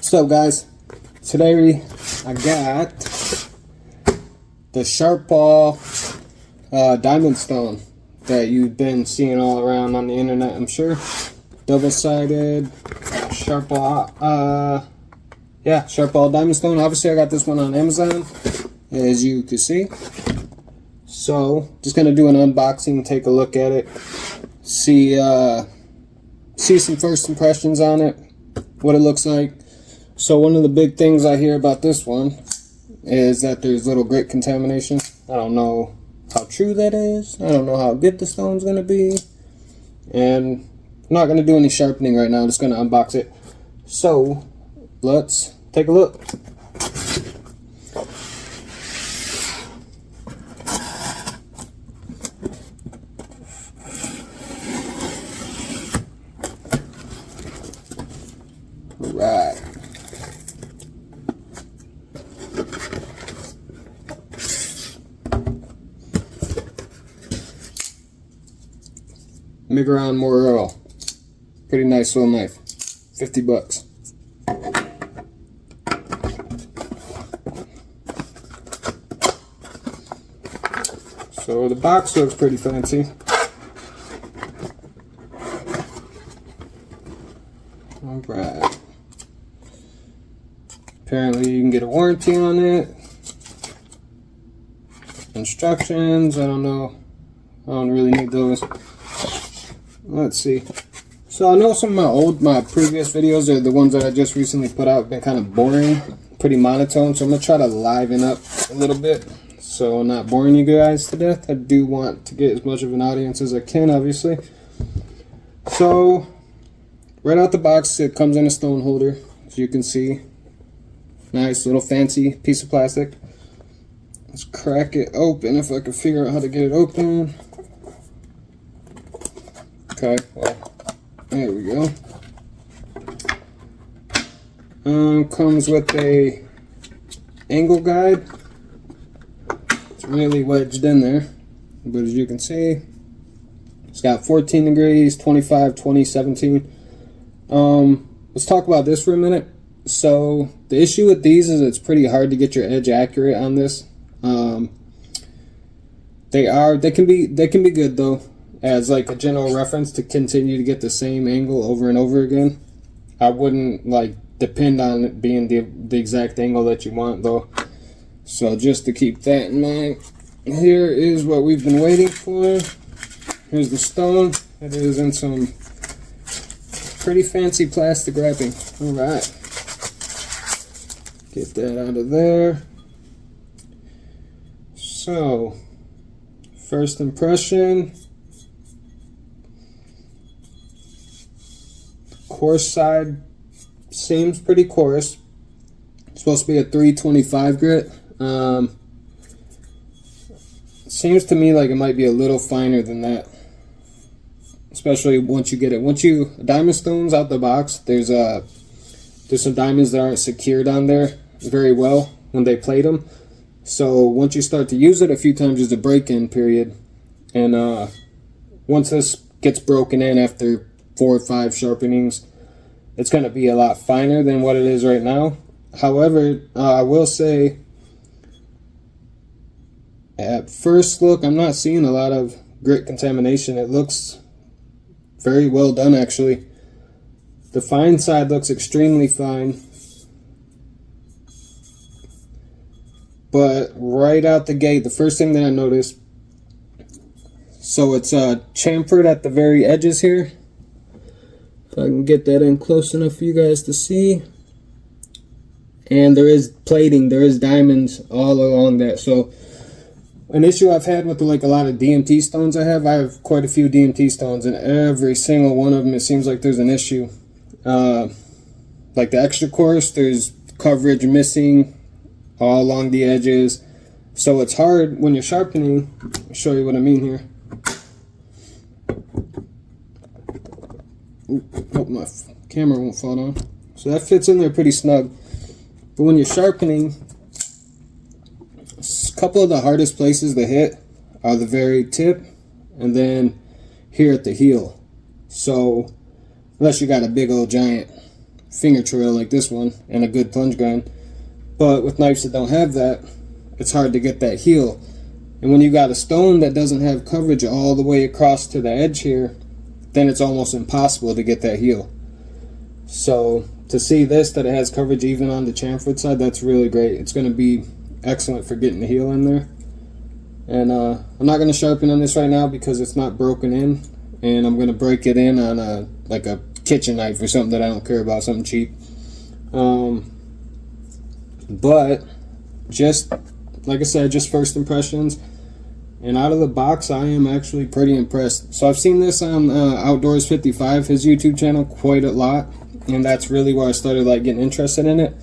What's up, guys? Today I got the Sharpal diamond stone that you've been seeing all around on the internet, I'm sure. Double-sided Sharpal, Sharpal diamond stone. Obviously I got this one on Amazon, as you can see. So just gonna do an unboxing, take a look at it, see some first impressions on it, what it looks like. So one of the big things I hear about this one is that there's little grit contamination. I don't know how true that is. I don't know how good the stone's going to be. And I'm not going to do any sharpening right now. I'm just going to unbox it. So let's take a look. Alright. Migron Morel. Pretty nice little knife. 50 bucks. So the box looks pretty fancy. Alright. Apparently you can get a warranty on it. Instructions, I don't know. I don't really need those. Let's see. So I know some of my previous videos, are the ones that I just recently put out, have been kind of boring, pretty monotone. So I'm going to try to liven up a little bit, so I'm not boring you guys to death. I do want to get as much of an audience as I can, obviously. So right out the box, it comes in a stone holder, as you can see. Nice little fancy piece of plastic. Let's crack it open if I can figure out how to get it open. Okay, well, there we go. Comes with a angle guide. It's really wedged in there, but as you can see, it's got 14 degrees, 25, 20, 17. Let's talk about this for a minute. So the issue with these is it's pretty hard to get your edge accurate on this. They can be good though, as like a general reference to continue to get the same angle over and over again. I wouldn't like depend on it being the exact angle that you want though. So just to keep that in mind, here is what we've been waiting for. Here's the stone. It is in some pretty fancy plastic wrapping. Alright. Get that out of there. So, first impression. Coarse side seems pretty coarse. It's supposed to be a 325 grit. Seems to me like it might be a little finer than that. Especially once you get it. Diamond stones out the box, there's some diamonds that aren't secured on there very well when they plate them. So once you start to use it a few times, there's a break-in period. And once this gets broken in after 4 or 5 sharpenings, it's going to be a lot finer than what it is right now. However, I will say, at first look, I'm not seeing a lot of grit contamination. It looks very well done, actually. The fine side looks extremely fine. But right out the gate, the first thing that I noticed, so it's chamfered at the very edges here. If I can get that in close enough for you guys to see. And there is plating, there is diamonds all along that. So an issue I've had with like a lot of DMT stones I have quite a few DMT stones, and every single one of them it seems like there's an issue. Like the extra coarse, there's coverage missing all along the edges. So it's hard when you're sharpening. I'll show you what I mean here. Hope my camera won't fall down. So that fits in there pretty snug. But when you're sharpening, a couple of the hardest places to hit are the very tip and then here at the heel. So unless you got a big old giant finger trail like this one and a good plunge grind. But with knives that don't have that, it's hard to get that heel. And when you got a stone that doesn't have coverage all the way across to the edge here, then it's almost impossible to get that heel. So to see this, that it has coverage even on the chamfered side, that's really great. It's going to be excellent for getting the heel in there. And I'm not going to sharpen on this right now because it's not broken in, and I'm going to break it in on like a kitchen knife or something that I don't care about, something cheap. But just like I said, just first impressions, and out of the box I am actually pretty impressed. So I've seen this on Outdoors 55, his YouTube channel, quite a lot, and that's really where I started like getting interested in it,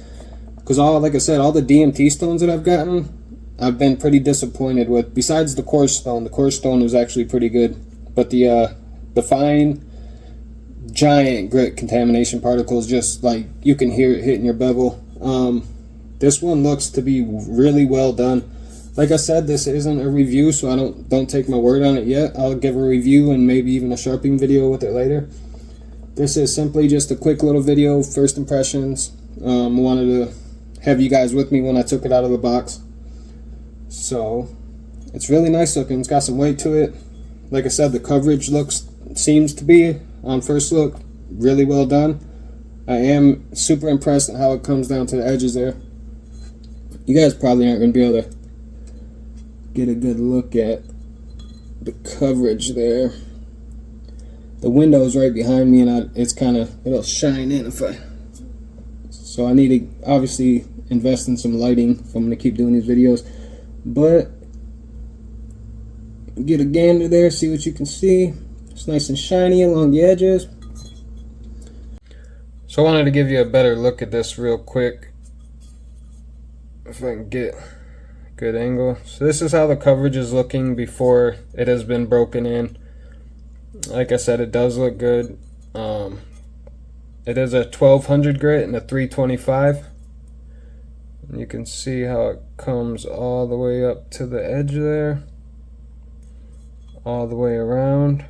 because like I said, all the DMT stones that I've gotten, I've been pretty disappointed with. Besides the coarse stone was actually pretty good, but the fine giant grit contamination particles, just like you can hear it hitting your bevel. This one looks to be really well done. Like I said, this isn't a review, so don't take my word on it yet. I'll give a review and maybe even a sharpening video with it later. This is simply just a quick little video, first impressions. Wanted to have you guys with me when I took it out of the box. So it's really nice looking. It's got some weight to it. Like I said, the coverage seems to be, on first look, really well done. I am super impressed at how it comes down to the edges there. You guys probably aren't going to be able to get a good look at the coverage there. The window's right behind me, and it'll shine in so I need to obviously invest in some lighting if I'm going to keep doing these videos. But get a gander there, see what you can see. It's nice and shiny along the edges. So I wanted to give you a better look at this real quick, if I can get a good angle. So this is how the coverage is looking before it has been broken in. Like I said, it does look good. It is a 1200 grit and a 325. And you can see how it comes all the way up to the edge there, all the way around.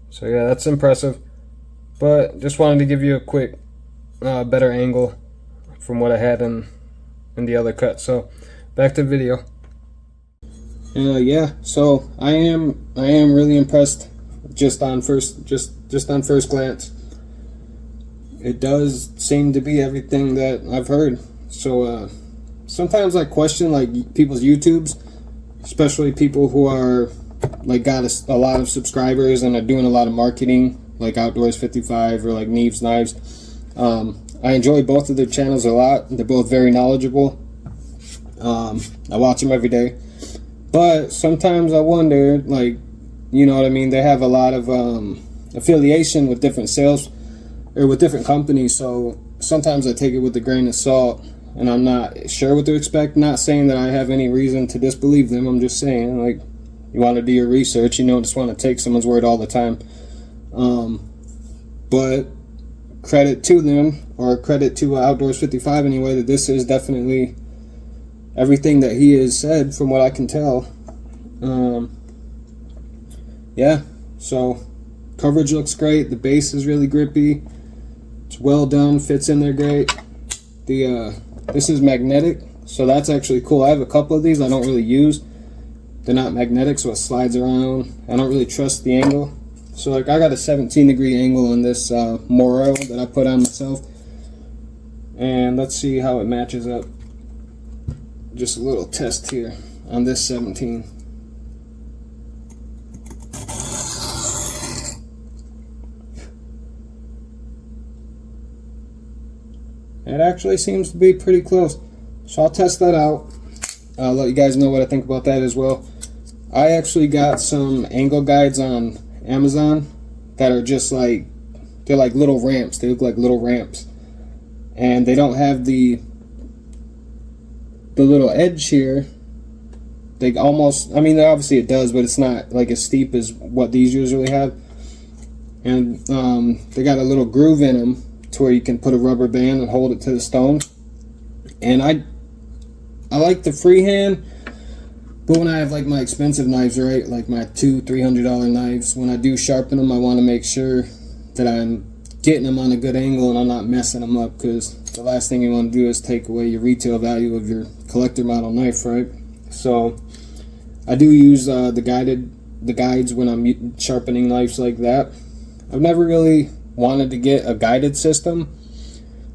So yeah, that's impressive. But just wanted to give you a quick better angle from what I had in the other cut. So back to the video. Yeah, so I am really impressed just on first glance. It does seem to be everything that I've heard. So sometimes I question like people's YouTubes, especially people who are like got a lot of subscribers and are doing a lot of marketing, like Outdoors 55 or like Neves Knives. I enjoy both of their channels a lot. They're both very knowledgeable. I watch them every day. But sometimes I wonder, like, you know what I mean, they have a lot of affiliation with different sales or with different companies, so sometimes I take it with a grain of salt and I'm not sure what to expect. Not saying that I have any reason to disbelieve them. I'm just saying, like, you want to do your research, you don't just want to take someone's word all the time. But credit to them, or credit to Outdoors 55 anyway, that this is definitely everything that he has said from what I can tell. Yeah, so coverage looks great. The base is really grippy. It's well done, fits in there great. This is magnetic, so that's actually cool. I have a couple of these I don't really use. They're not magnetic, so it slides around. I don't really trust the angle. So like I got a 17-degree angle on this Moro that I put on myself. And let's see how it matches up. Just a little test here on this 17. It actually seems to be pretty close. So I'll test that out. I'll let you guys know what I think about that as well. I actually got some angle guides on Amazon that are just like, they're like little ramps. They look like little ramps. And they don't have the little edge here. They almost, I mean, obviously it does, but it's not like as steep as what these usually have. And they got a little groove in them to where you can put a rubber band and hold it to the stone. And I like the freehand, but when I have like my expensive knives, right, like my $200-300 knives, when I do sharpen them, I want to make sure that I'm getting them on a good angle and I'm not messing them up, because the last thing you want to do is take away your retail value of your collector model knife, right? So I do use the guides when I'm sharpening knives like that. I've never really wanted to get a guided system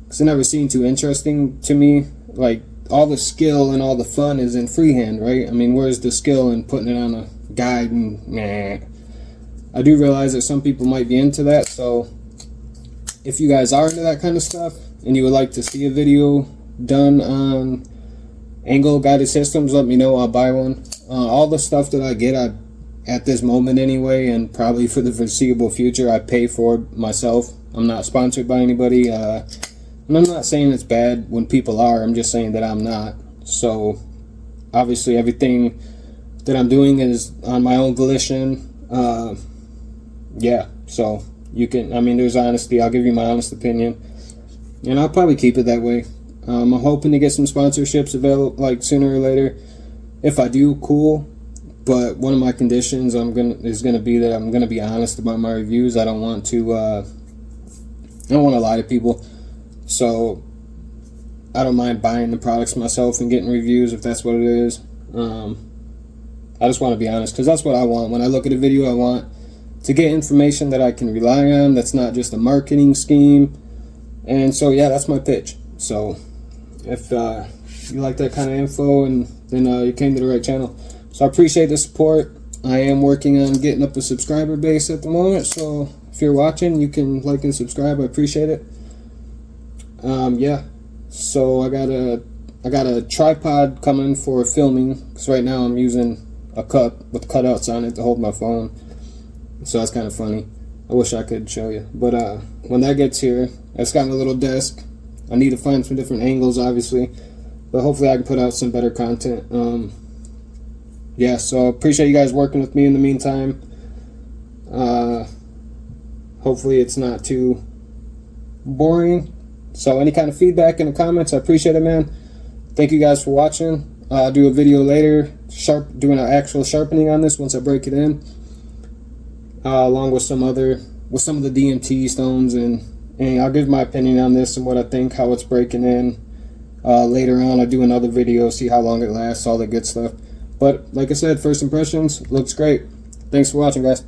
because it never seemed too interesting to me. Like, all the skill and all the fun is in freehand, right? I mean, where's the skill in putting it on a guide? And nah. I do realize that some people might be into that, so if you guys are into that kind of stuff and you would like to see a video done on angle guided systems, let me know. I'll buy one. All the stuff that I get, at this moment anyway, and probably for the foreseeable future, I pay for myself. I'm not sponsored by anybody, and I'm not saying it's bad when people are. I'm just saying that I'm not. So obviously everything that I'm doing is on my own volition. Yeah, so you can, I mean, there's honesty. I'll give you my honest opinion, and I'll probably keep it that way. I'm hoping to get some sponsorships available, like, sooner or later. If I do, cool. But one of my conditions is gonna be that I'm gonna be honest about my reviews. I don't want to lie to people. So I don't mind buying the products myself and getting reviews if that's what it is. I just want to be honest, because that's what I want. When I look at a video, I want to get information that I can rely on, that's not just a marketing scheme. And so yeah, that's my pitch. So if you like that kind of info, and then you came to the right channel. So I appreciate the support. I am working on getting up a subscriber base at the moment, so if you're watching, you can like and subscribe. I appreciate it. Yeah, so I got a tripod coming for filming, because right now I'm using a cup with cutouts on it to hold my phone, so that's kind of funny. I wish I could show you, but when that gets here, it's got a little desk. I need to find some different angles, obviously, but hopefully I can put out some better content. Yeah, so appreciate you guys working with me in the meantime. Hopefully it's not too boring. So any kind of feedback in the comments, I appreciate it, man. Thank you guys for watching. I'll do a video later, doing an actual sharpening on this once I break it in, along with some of the DMT stones, and I'll give my opinion on this and what I think, how it's breaking in. Later on, I'll do another video, see how long it lasts, all that good stuff. But like I said, first impressions, looks great. Thanks for watching, guys.